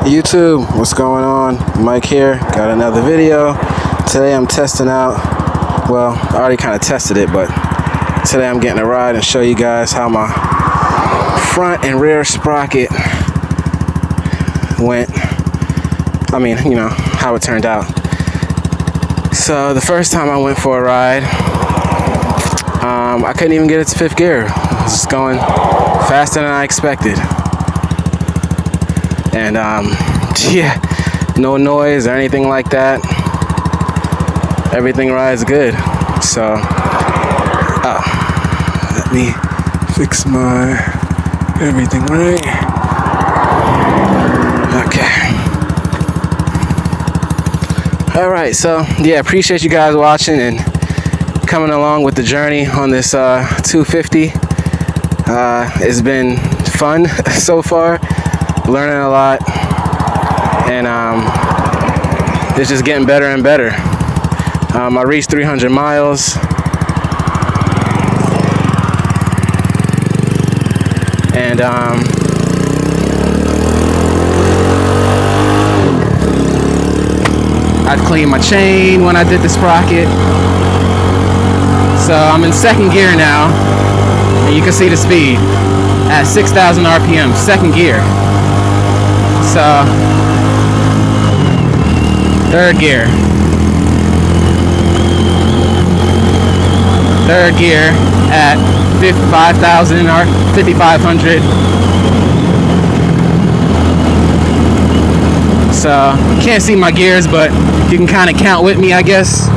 YouTube, what's going on? Mike here, got another video. Today I'm testing out, well, I already kind of tested it, but today I'm getting a ride and show you guys how my front and rear sprocket went. I mean, you know, how it turned out. So the first time I went for a ride, I couldn't even get it to fifth gear. It was just going faster than I expected. And yeah, no noise or anything like that. Everything rides good. So let me fix my everything right. Okay. All right, so yeah, appreciate you guys watching and coming along with the journey on this 250. It's been fun so far, learning a lot, and it's just getting better and better. I reached 300 miles, and I cleaned my chain when I did the sprocket. So I'm in second gear now, and you can see the speed at 6,000 RPM, second gear. So, third gear. Third gear at 5,000 or 5,500. So, you can't see my gears, but you can kind of count with me, I guess,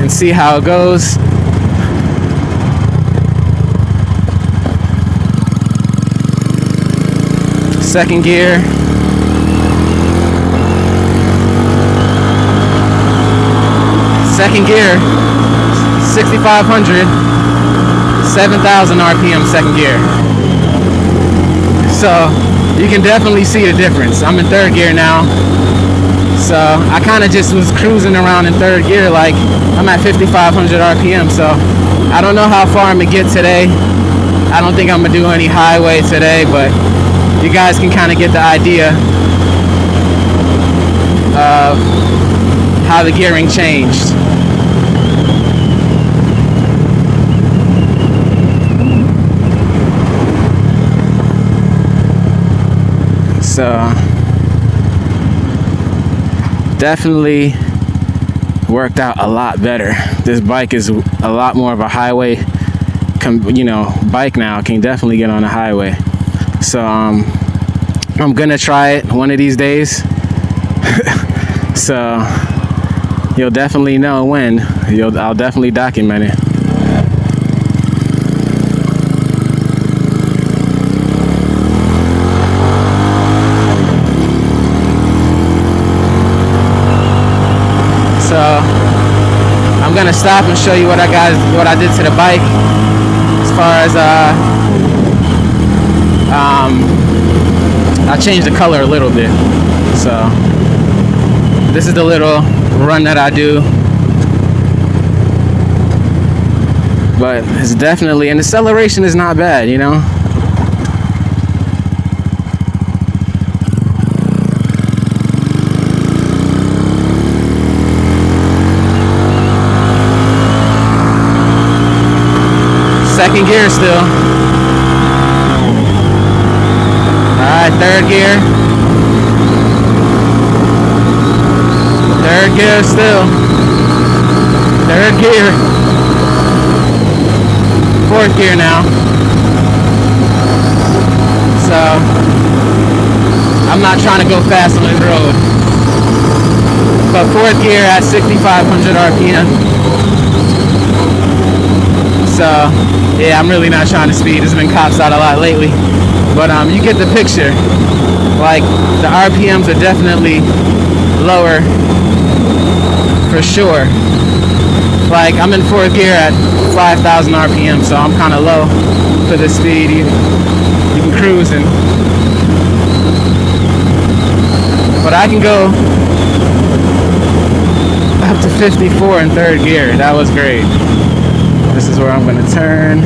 and see how it goes. Second gear. Second gear, 6,500, 7,000 RPM second gear. So you can definitely see the difference. I'm in third gear now. So I kind of just was cruising around in third gear, like I'm at 5,500 RPM. So I don't know how far I'm gonna get today. I don't think I'm gonna do any highway today, but you guys can kind of get the idea of how the gearing changed. So definitely worked out a lot better. This bike is a lot more of a highway, bike now. Can definitely get on the highway. So I'm gonna try it one of these days. So you'll definitely know when. I'll definitely document it. So I'm gonna stop and show you what I did to the bike as far as I changed the color a little bit. So this is the little run that I do. But it's definitely, and the acceleration is not bad, you know. Second gear still. Alright, third gear. Third gear still. Third gear. Fourth gear now. So I'm not trying to go fast on this road. But fourth gear at 6,500 RPM. So yeah, I'm really not trying to speed. There's been cops out a lot lately. But you get the picture. Like, the RPMs are definitely lower for sure. Like, I'm in fourth gear at 5,000 RPM, so I'm kind of low for the speed. You can cruise, but I can go up to 54 in third gear. That was great. This is where I'm going to turn.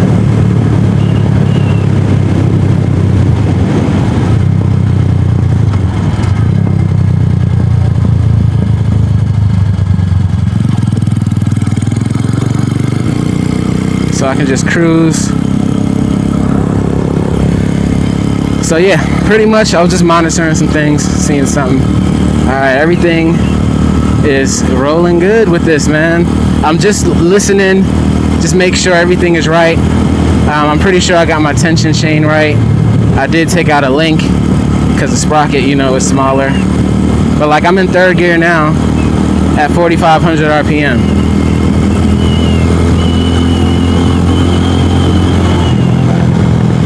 I can just cruise. So yeah, pretty much I was just monitoring some things, seeing something. Alright, everything is rolling good with this, man. I'm just listening, just make sure everything is right. I'm pretty sure I got my tension chain right. I did take out a link because the sprocket, you know, is smaller. But like, I'm in third gear now at 4,500 RPM.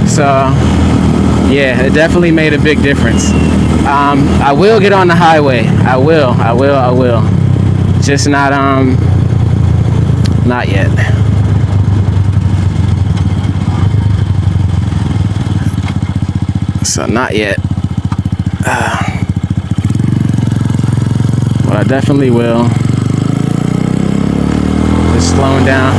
So yeah, it definitely made a big difference. I will get on the highway. I will. Just not yet. So not yet. But I definitely will. Just slowing down.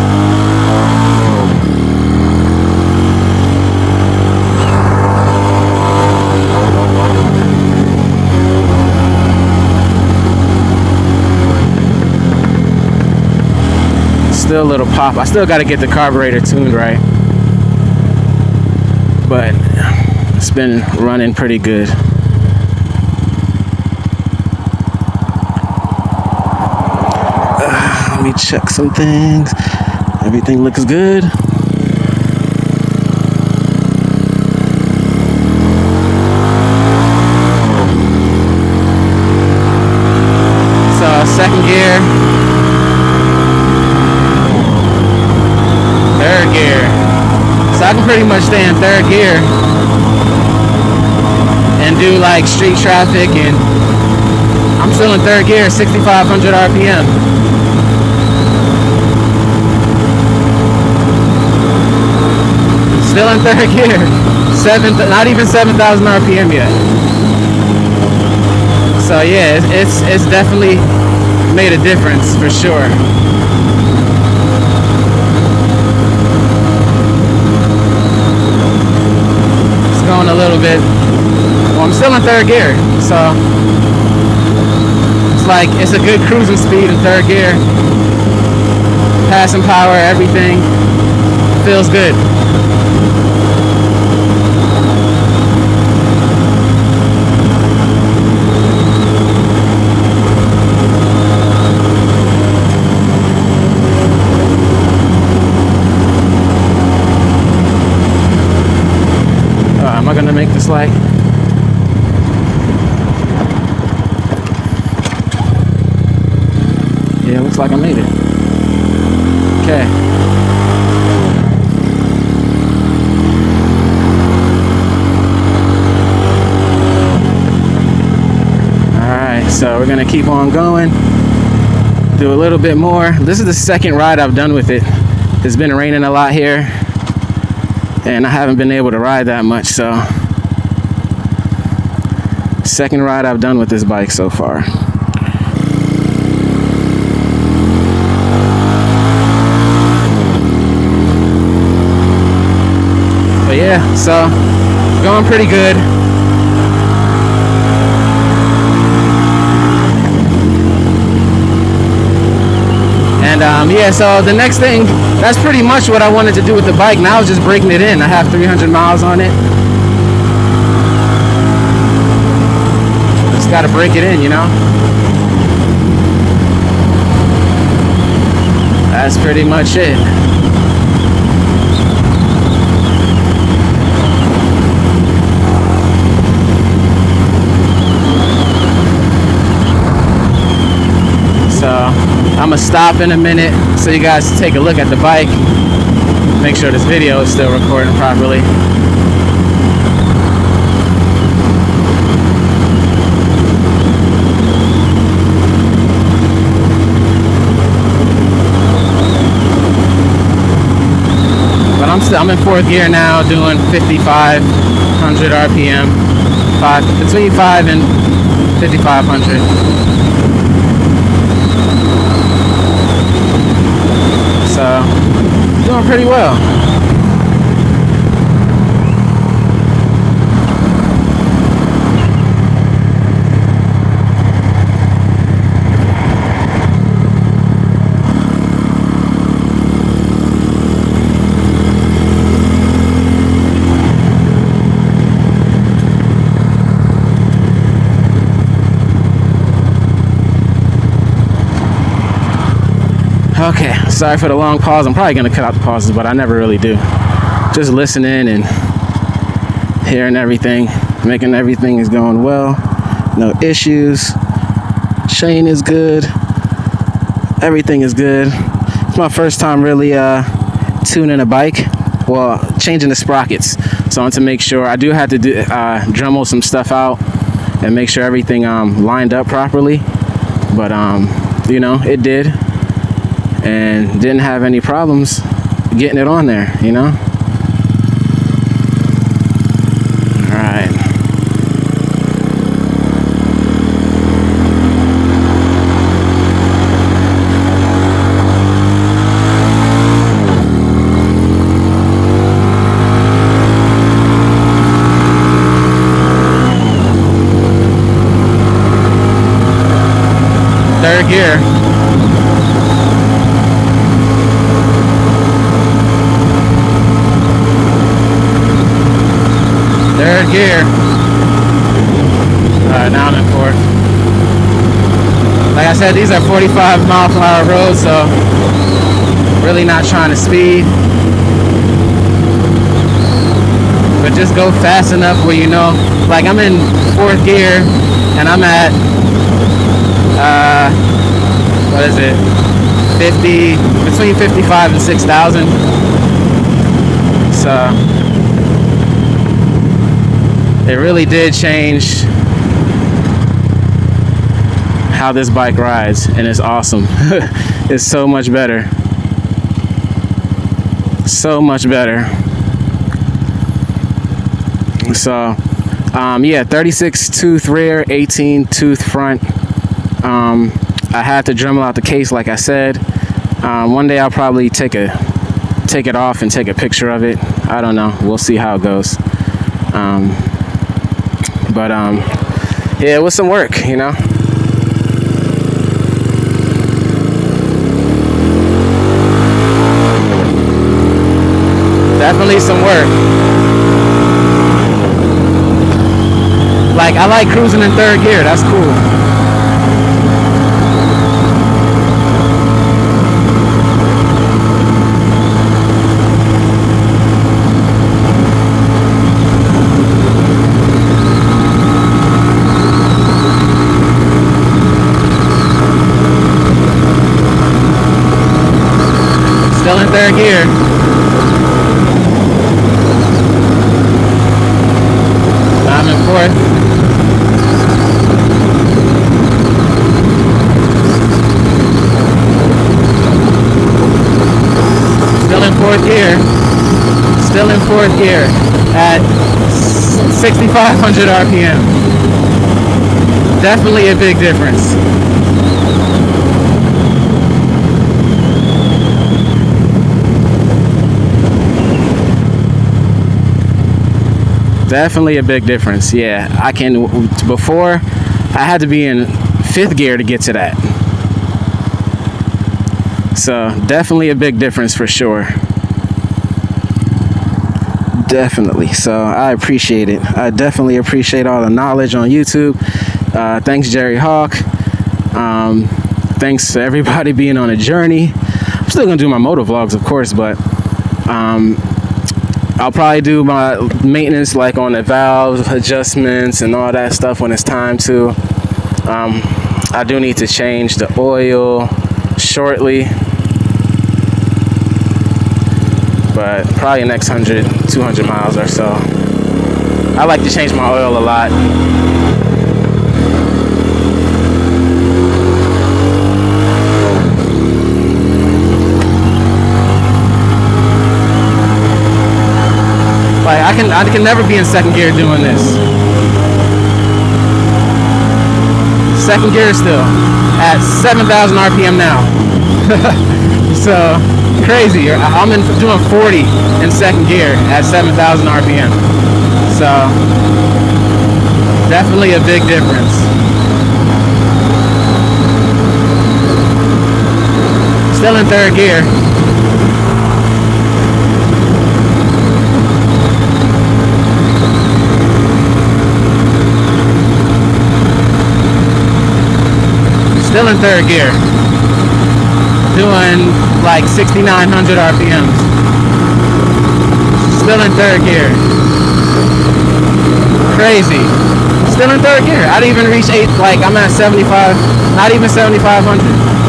Still a little pop. I still got to get the carburetor tuned right, but it's been running pretty good. Let me check some things. Everything looks good. So second gear. Third gear. So I can pretty much stay in third gear and do like street traffic, and I'm still in third gear, 6,500 RPM. Still in third gear, not even 7,000 RPM yet. So yeah, it's definitely made a difference for sure. Going a little bit. Well, I'm still in third gear, so it's like it's a good cruising speed in third gear. Passing power, everything feels good. Am I gonna make this light? Yeah, looks like I made it. Okay. Alright, so we're gonna keep on going. Do a little bit more. This is the second ride I've done with it. It's been raining a lot here, and I haven't been able to ride that much, so second ride I've done with this bike so far. But yeah, so going pretty good. And yeah, so the next thing, that's pretty much what I wanted to do with the bike. Now it's just breaking it in. I have 300 miles on it. Just got to break it in, you know? That's pretty much it. So I'm gonna stop in a minute so you guys take a look at the bike. Make sure this video is still recording properly. But I'm in fourth gear now, doing 5,500 RPM, between 5 and 5,500. So, doing pretty well. Okay, sorry for the long pause. I'm probably gonna cut out the pauses, but I never really do. Just listening and hearing everything, making everything is going well. No issues. Chain is good. Everything is good. It's my first time really tuning a bike. Well, changing the sprockets. So I want to make sure I do have to do Dremel some stuff out and make sure everything lined up properly. But you know, it did, and didn't have any problems getting it on there, you know. All right. Third gear. Third gear. Alright, now I'm in fourth. Like I said, these are 45-mile-per-hour roads, so really not trying to speed. But just go fast enough where you know, like I'm in fourth gear and I'm at what is it, 50, between 55 and 6,000. So it really did change how this bike rides, and it's awesome. It's so much better, so much better. So yeah, 36 tooth rear, 18 tooth front. I had to Dremel out the case, like I said. One day I'll probably take it off and take a picture of it. I don't know. We'll see how it goes. But yeah, it was some work, you know. Definitely some work. Like, I like cruising in third gear. That's cool. Still in third gear. I'm in fourth. Still in fourth gear. Still in fourth gear at 6,500 RPM. Definitely a big difference. Definitely a big difference. Yeah, I can. Before, I had to be in fifth gear to get to that. So definitely a big difference for sure. Definitely. So I appreciate it. I definitely appreciate all the knowledge on YouTube. Thanks, Jerry Hawk. Thanks to everybody being on a journey. I'm still gonna do my moto vlogs, of course, but I'll probably do my maintenance, like on the valve adjustments and all that stuff when it's time to. I do need to change the oil shortly, but probably next 100, 200 miles or so. I like to change my oil a lot. Like I can never be in second gear doing this. Second gear still at 7,000 RPM now. So crazy. I'm doing 40 in second gear at 7,000 RPM. So definitely a big difference. Still in third gear. Still in third gear. doing like 6,900 RPMs. Still in third gear. Crazy. Still in third gear. I didn't even reach 8, like I'm at 75, not even 7,500.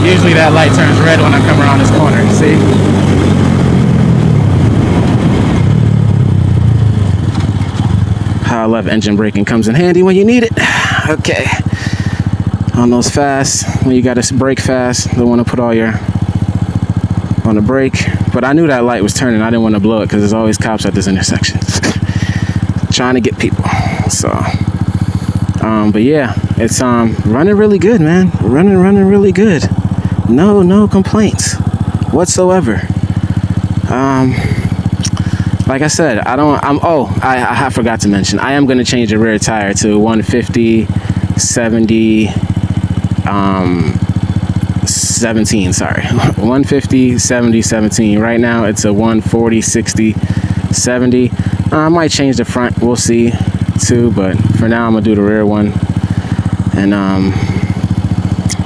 Usually that light turns red when I come around this corner, see? How I love engine braking, comes in handy when you need it. Okay. On those fast, when you gotta brake fast, don't wanna put all your on the brake. But I knew that light was turning, I didn't wanna blow it because there's always cops at this intersection. Trying to get people, so. But yeah, it's running really good, man. Running really good. No complaints whatsoever. Like I said, I forgot to mention, I am going to change the rear tire to 150 70 17, sorry. 150 70 17. Right now it's a 140 60 70. I might change the front, we'll see too, but for now I'm gonna do the rear one. And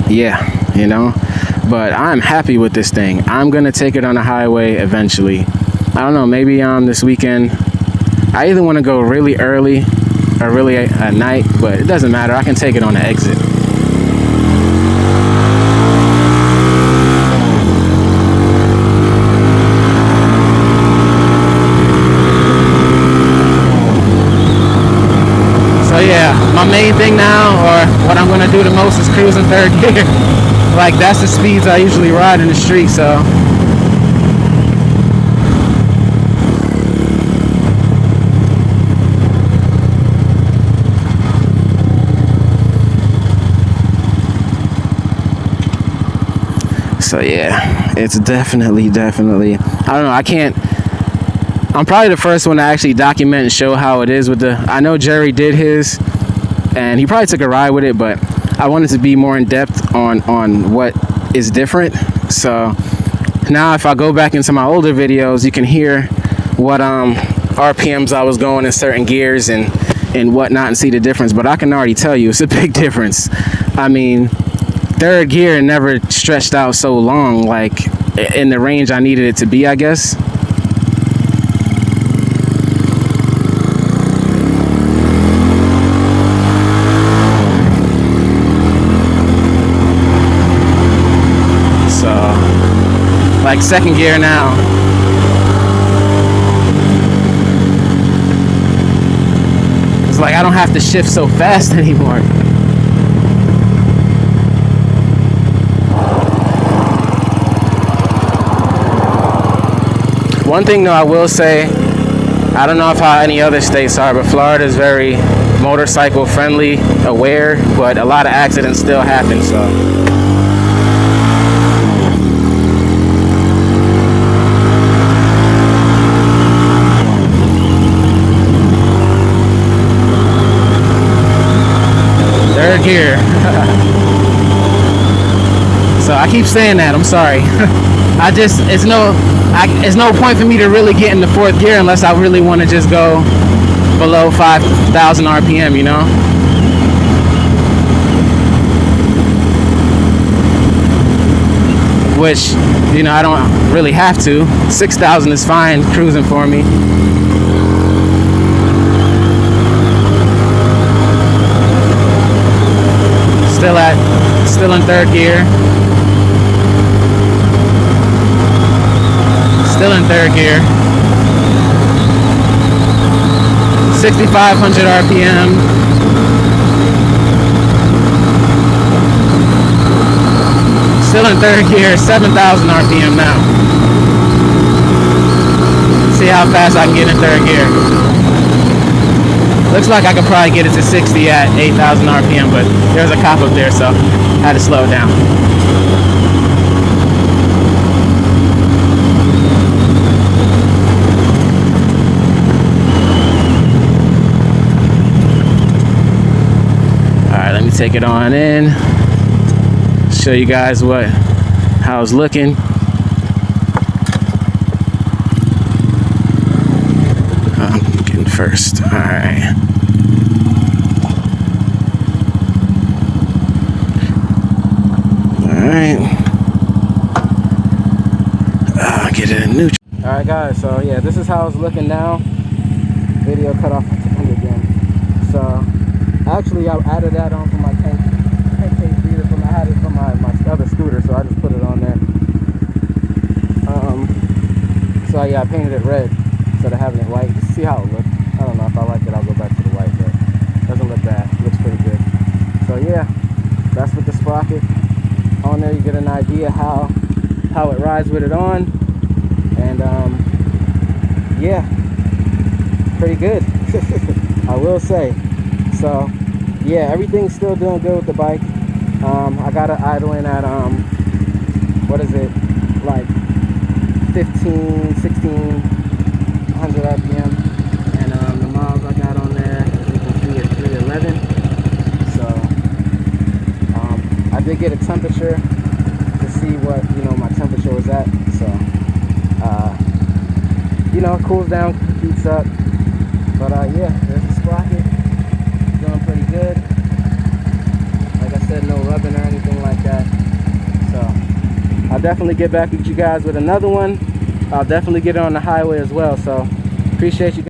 yeah, you know, but I'm happy with this thing. I'm gonna take it on the highway eventually. I don't know, maybe this weekend. I either want to go really early or really at night, but it doesn't matter. I can take it on the exit. So yeah, my main thing now, or what I'm gonna do the most, is cruising third gear. Like, that's the speeds I usually ride in the street, so. So yeah, it's definitely, I don't know, I'm probably the first one to actually document and show how it is with I know Jerry did his, and he probably took a ride with it, but I wanted to be more in depth on what is different. So now if I go back into my older videos, you can hear what RPMs I was going in certain gears and whatnot, and see the difference. But I can already tell you it's a big difference. I mean, third gear never stretched out so long, like in the range I needed it to be, I guess. So, like second gear now. It's like I don't have to shift so fast anymore. One thing though I will say, I don't know if how any other states are, but Florida is very motorcycle friendly, aware, but a lot of accidents still happen, so. Third gear. So I keep saying that, I'm sorry. It's no point for me to really get in the fourth gear unless I really want to just go below 5,000 RPM, you know? Which, you know, I don't really have to. 6,000 is fine cruising for me. Still in third gear. Still in third gear. 6,500 RPM. Still in third gear, 7,000 RPM now. See how fast I can get in third gear. Looks like I could probably get it to 60 at 8,000 RPM, but there's a cop up there, so I had to slow it down. Take it on in, show you guys how it's looking. I'm getting first. All right. Alright. Get it in neutral. Alright guys, so yeah, this is how it's looking now. Video cut off at the end again. So actually I added that on for my tank case beater I had it from my other scooter, so I just put it on there. So yeah, I painted it red instead of having it white. Just see how it looks. I don't know if I like it, I'll go back to the white, but it doesn't look bad. It looks pretty good. So yeah, that's with the sprocket on there. You get an idea how it rides with it on. And yeah, pretty good. I will say. So yeah, everything's still doing good with the bike. I got it idling at what is it, like 15, 1600 RPM, and the miles I got on there, you can see it's 311. So I did get a temperature to see what, you know, my temperature was at. So you know, it cools down, heats up. But yeah, there's the sprocket, doing pretty good. Like I said, no rubbing or anything like that. So I'll definitely get back with you guys with another one. I'll definitely get it on the highway as well. So appreciate you guys.